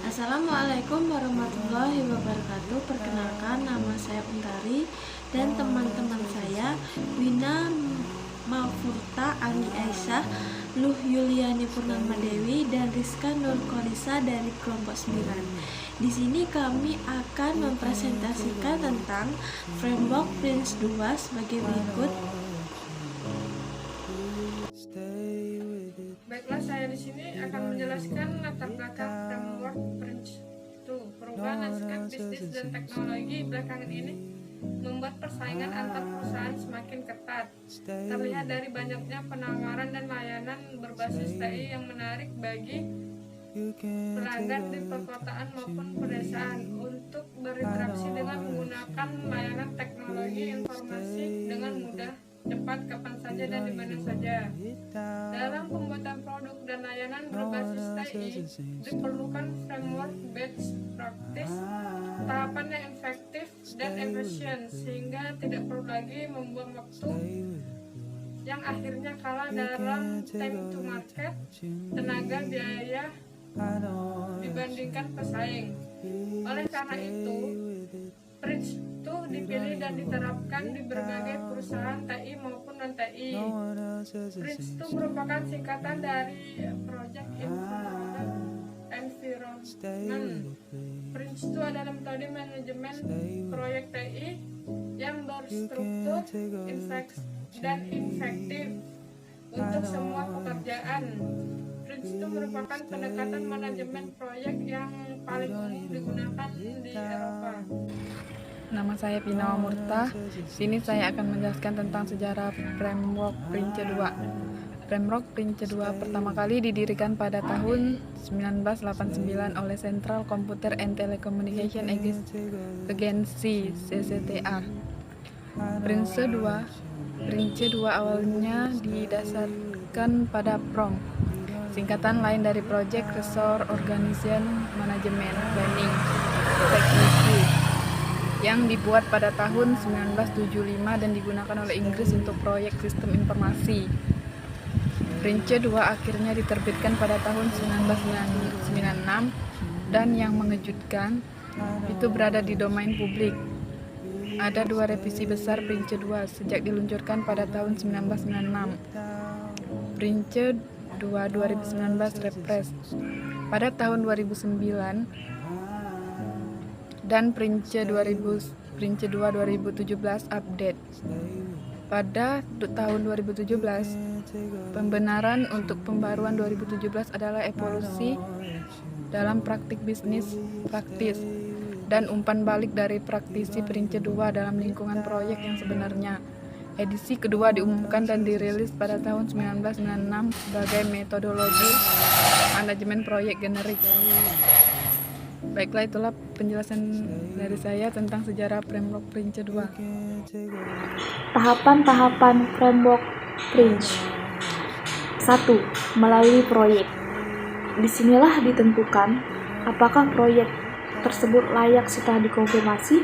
Assalamualaikum warahmatullahi wabarakatuh. Perkenalkan, nama saya Untari dan teman-teman saya Wina Mafurta Ali Aisyah, Luh Yuliani Purnama Dewi, dan Rizka Nur Kolisa dari kelompok 9. Di sini kami akan mempresentasikan tentang framework Prince 2 sebagai berikut. Baiklah, saya di sini akan menjelaskan latar belakang framework Prince 2. Perubahan landscape bisnis dan teknologi belakangan ini membuat persaingan antar perusahaan semakin ketat. Terlihat dari banyaknya penawaran dan layanan berbasis TI yang menarik bagi pelanggan di perkotaan maupun pedesaan untuk berinteraksi dengan menggunakan layanan teknologi informasi dengan mudah, cepat, kapan saja dan di mana saja. Dalam pembuatan produk dan layanan berbasis TI, diperlukan framework best practice, tahapan yang efektif dan efisien sehingga tidak perlu lagi membuang waktu yang akhirnya kalah dalam time to market, tenaga, biaya dibandingkan pesaing. Oleh karena itu, Prince 2 dipilih dan diterapkan di berbagai perusahaan TI maupun non-TI. Prince 2 merupakan singkatan dari Project Environment. Prince 2 adalah metode manajemen proyek TI yang berstruktur, dan efektif untuk semua pekerjaan. Prince 2 merupakan pendekatan manajemen proyek yang paling umum digunakan di Eropa. Nama saya Pina Murta. Sini saya akan menjelaskan tentang sejarah framework Prince 2. Framework Prince 2 pertama kali didirikan pada tahun 1989 oleh Central Computer and Telecommunication Agency (CCTA). Prince 2 awalnya didasarkan pada PROM, singkatan lain dari Project Resource Organization Management Planning Technique, yang dibuat pada tahun 1975 dan digunakan oleh Inggris untuk proyek sistem informasi. Prince 2 akhirnya diterbitkan pada tahun 1996 dan yang mengejutkan, itu berada di domain publik. Ada 2 revisi besar Prince 2 sejak diluncurkan pada tahun 1996. Prince 2 2019 Refresh pada tahun 2009 dan Prince 2 2017 Update pada tahun 2017. Pembenaran untuk pembaruan 2017 adalah evolusi dalam praktik bisnis praktis dan umpan balik dari praktisi Prince 2 dalam lingkungan proyek yang sebenarnya. Edisi kedua diumumkan dan dirilis pada tahun 1996 sebagai metodologi manajemen proyek generik. Baiklah, itulah penjelasan dari saya tentang sejarah framework Prince 2. Tahapan-tahapan framework Prince. 1. Melalui proyek. Disinilah ditentukan apakah proyek tersebut layak. Setelah dikonfirmasi,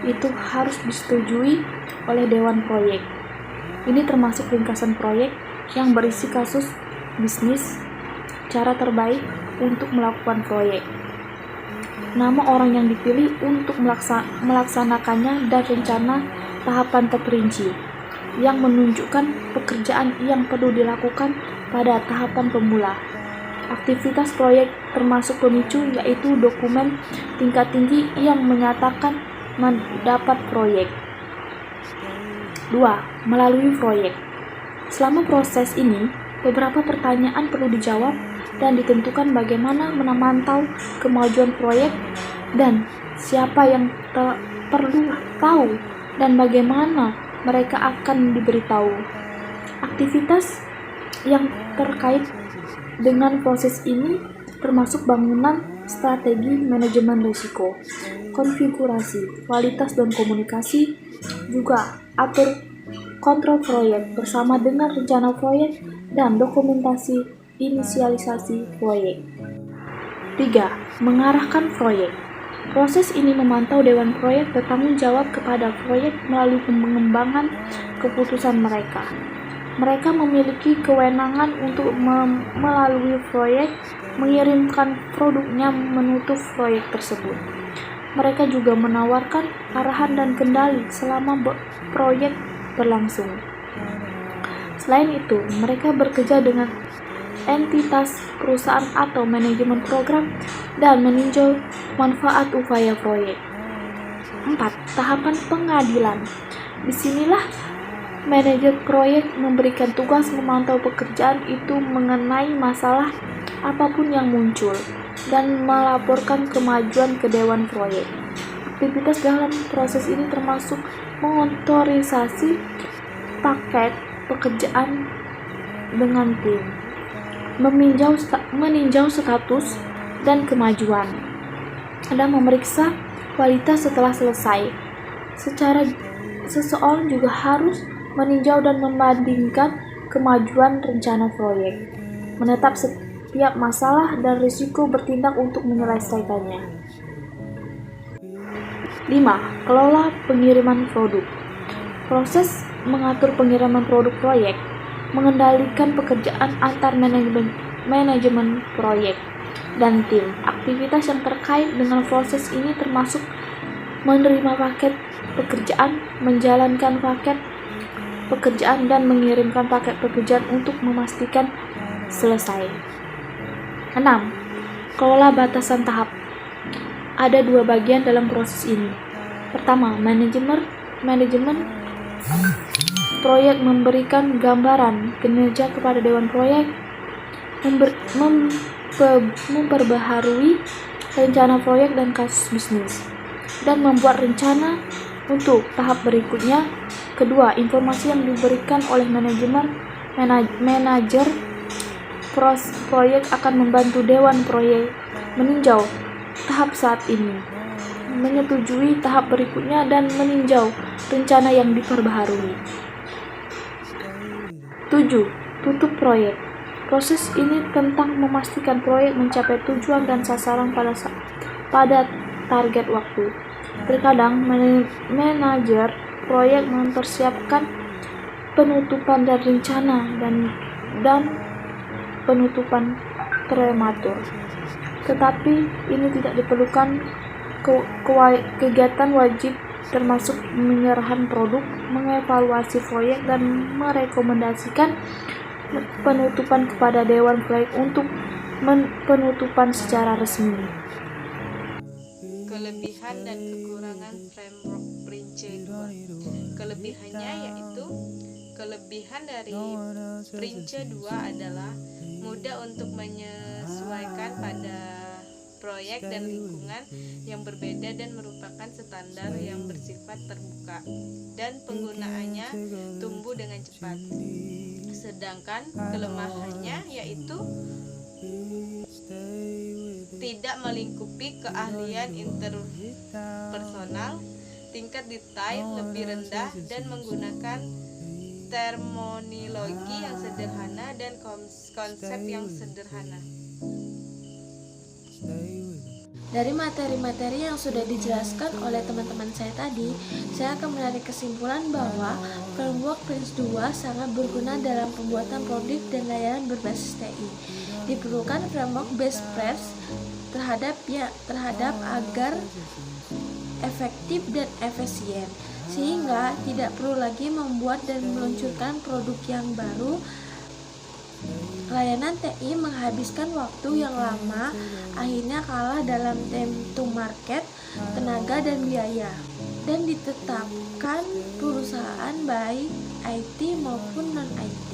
itu harus disetujui oleh Dewan Proyek. Ini termasuk ringkasan proyek yang berisi kasus bisnis, cara terbaik untuk melakukan proyek, nama orang yang dipilih untuk melaksanakannya, dan rencana tahapan terperinci yang menunjukkan pekerjaan yang perlu dilakukan pada tahapan pemula. Aktivitas proyek termasuk pemicu, yaitu dokumen tingkat tinggi yang menyatakan mendapat proyek. 2. Melalui proyek. Selama proses ini, beberapa pertanyaan perlu dijawab dan ditentukan bagaimana memantau kemajuan proyek dan siapa yang perlu tahu dan bagaimana mereka akan diberitahu. Aktivitas yang terkait dengan proses ini termasuk bangunan, strategi, manajemen risiko, konfigurasi, kualitas dan komunikasi, juga atur kontrol proyek bersama dengan rencana proyek dan dokumentasi inisialisasi proyek. 3. Mengarahkan proyek. Proses ini memantau Dewan Proyek bertanggung jawab kepada proyek melalui pengembangan keputusan mereka. Mereka memiliki kewenangan untuk melalui proyek mengirimkan produknya menutup proyek tersebut. Mereka juga menawarkan arahan dan kendali selama proyek berlangsung. Selain itu, mereka bekerja dengan entitas perusahaan atau manajemen program dan meninjau manfaat upaya proyek. 4. Tahapan pengadilan. Disinilah manajer proyek memberikan tugas memantau pekerjaan itu mengenai masalah apapun yang muncul dan melaporkan kemajuan ke dewan proyek. Aktivitas dalam proses ini termasuk mengotorisasi paket pekerjaan dengan tim, meninjau status dan kemajuan, dan memeriksa kualitas setelah selesai. Seseorang juga harus meninjau dan membandingkan kemajuan rencana proyek, menetap setiap masalah dan risiko bertindak untuk menyelesaikannya. 5. Kelola pengiriman produk. Proses mengatur pengiriman produk proyek, mengendalikan pekerjaan antar manajemen proyek dan tim. Aktivitas yang terkait dengan proses ini termasuk menerima paket pekerjaan, menjalankan paket pekerjaan, dan mengirimkan paket pekerjaan untuk memastikan selesai. 6. Kelola batasan tahap. Ada 2 bagian dalam proses ini. Pertama, manajemen proyek memberikan gambaran kinerja kepada dewan proyek, memperbaharui rencana proyek dan kasus bisnis, dan membuat rencana untuk tahap berikutnya. Kedua, informasi yang diberikan oleh manajer proyek akan membantu dewan proyek meninjau tahap saat ini, menyetujui tahap berikutnya, dan meninjau rencana yang diperbaharui. 7. Tutup proyek. Proses ini tentang memastikan proyek mencapai tujuan dan sasaran pada target waktu. Terkadang manajer proyek mempersiapkan penutupan dan rencana dan penutupan prematur. Tetapi ini tidak diperlukan. Kegiatan wajib termasuk penyerahan produk, mengevaluasi proyek, dan merekomendasikan penutupan kepada dewan proyek untuk penutupan secara resmi. Kelebihan dan kekurangan framework Prince 2. Kelebihannya yaitu kelebihan dari Prince 2 adalah mudah untuk menyesuaikan pada proyek dan lingkungan yang berbeda dan merupakan standar yang bersifat terbuka, dan penggunaannya tumbuh dengan cepat. Sedangkan kelemahannya yaitu tidak melingkupi keahlian interpersonal, tingkat detail lebih rendah, dan menggunakan terminologi yang sederhana dan konsep yang sederhana. Dari materi-materi yang sudah dijelaskan oleh teman-teman saya tadi, saya akan menarik kesimpulan bahwa framework Prince 2 sangat berguna dalam pembuatan produk dan layanan berbasis TI. Diperlukan framework best practice terhadap agar efektif dan efisien, sehingga tidak perlu lagi membuat dan meluncurkan produk yang baru. Layanan TI menghabiskan waktu yang lama, akhirnya kalah dalam time to market, tenaga, dan biaya, dan ditetapkan perusahaan baik IT maupun non-IT.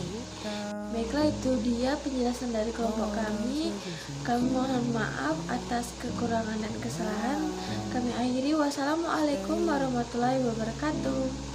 Baiklah, itu dia penjelasan dari kelompok kami. Kami mohon maaf atas kekurangan dan kesalahan. Kami akhiri. Wassalamualaikum warahmatullahi wabarakatuh.